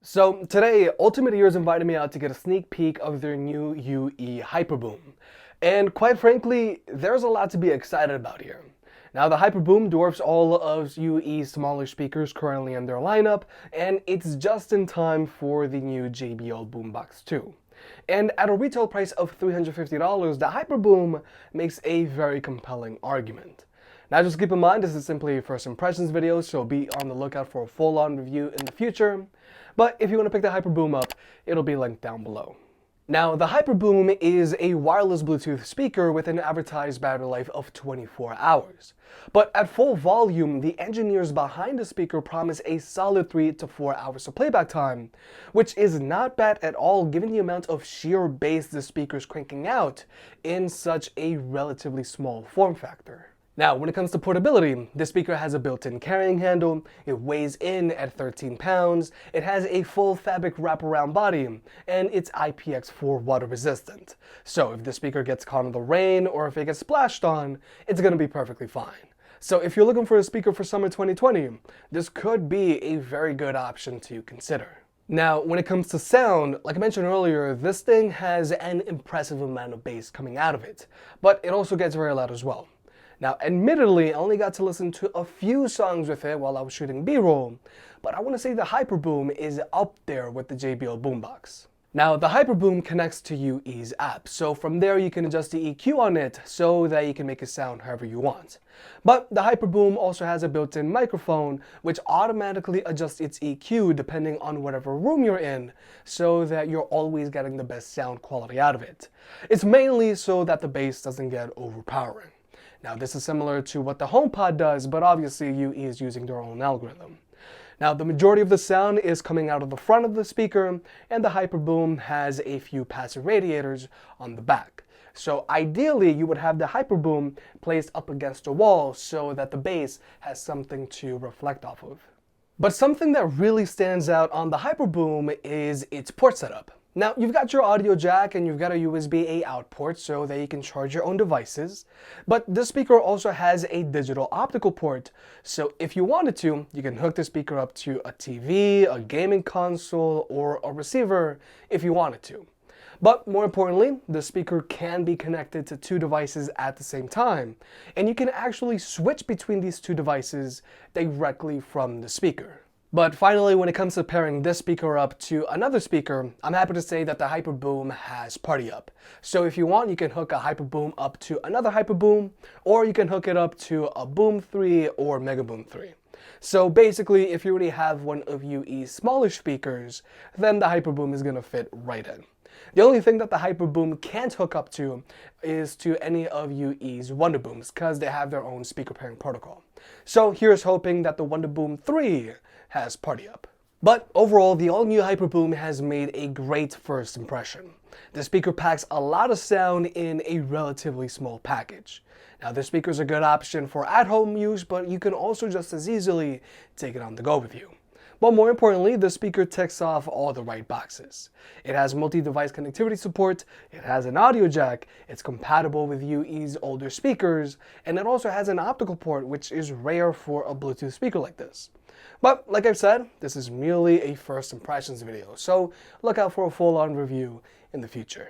So today, Ultimate Ears invited me out to get a sneak peek of their new UE HYPERBOOM. And quite frankly, there's a lot to be excited about here. Now the HYPERBOOM dwarfs all of UE's smaller speakers currently in their lineup, and it's just in time for the new JBL BOOMBOX 2. And at a retail price of $350, the HYPERBOOM makes a very compelling argument. Now just keep in mind this is simply a first impressions video, so be on the lookout for a full-on review in the future. But if you want to pick the HYPERBOOM up, it'll be linked down below. Now the HYPERBOOM is a wireless Bluetooth speaker with an advertised battery life of 24 hours. But at full volume, the engineers behind the speaker promise a solid 3 to 4 hours of playback time, which is not bad at all given the amount of sheer bass the speaker's cranking out in such a relatively small form factor. Now, when it comes to portability, this speaker has a built-in carrying handle, it weighs in at 13 pounds, it has a full fabric wraparound body, and it's IPX4 water resistant. So if the speaker gets caught in the rain or if it gets splashed on, it's going to be perfectly fine. So if you're looking for a speaker for summer 2020, this could be a very good option to consider. Now, when it comes to sound, like I mentioned earlier, this thing has an impressive amount of bass coming out of it, but it also gets very loud as well. Now, admittedly, I only got to listen to a few songs with it while I was shooting B-roll, but I want to say the HYPERBOOM is up there with the JBL BOOMBOX. Now, the HYPERBOOM connects to UE's app, so from there you can adjust the EQ on it so that you can make it sound however you want. But the HYPERBOOM also has a built-in microphone which automatically adjusts its EQ depending on whatever room you're in, so that you're always getting the best sound quality out of it. It's mainly so that the bass doesn't get overpowering. Now this is similar to what the HomePod does, but obviously UE is using their own algorithm. Now the majority of the sound is coming out of the front of the speaker, and the HYPERBOOM has a few passive radiators on the back. So ideally you would have the HYPERBOOM placed up against a wall so that the bass has something to reflect off of. But something that really stands out on the HYPERBOOM is its port setup. Now, you've got your audio jack and you've got a USB-A out port so that you can charge your own devices, but this speaker also has a digital optical port, so if you wanted to, you can hook the speaker up to a TV, a gaming console, or a receiver if you wanted to. But more importantly, the speaker can be connected to two devices at the same time, and you can actually switch between these two devices directly from the speaker. But finally, when it comes to pairing this speaker up to another speaker, I'm happy to say that the HYPERBOOM has Party Up. So if you want, you can hook a HYPERBOOM up to another HYPERBOOM, or you can hook it up to a Boom 3 or Mega Boom 3. So basically, if you already have one of UE's smaller speakers, then the HYPERBOOM is going to fit right in. The only thing that the HYPERBOOM can't hook up to is to any of UE's Wonderbooms, because they have their own speaker pairing protocol. So here's hoping that the Wonderboom 3 has Party Up. But overall, the all-new HYPERBOOM has made a great first impression. The speaker packs a lot of sound in a relatively small package. Now, the speaker is a good option for at-home use, but you can also just as easily take it on the go with you. But more importantly, the speaker ticks off all the right boxes. It has multi-device connectivity support, it has an audio jack, it's compatible with UE's older speakers, and it also has an optical port, which is rare for a Bluetooth speaker like this. But like I've said, this is merely a first impressions video, so look out for a full-on review in the future.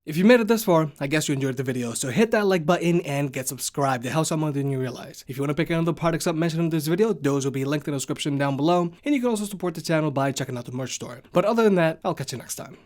If you made it this far, I guess you enjoyed the video, so hit that like button and get subscribed. It helps out more than you realize. If you want to pick any of the products up mentioned in this video, those will be linked in the description down below, and you can also support the channel by checking out the merch store. But other than that, I'll catch you next time.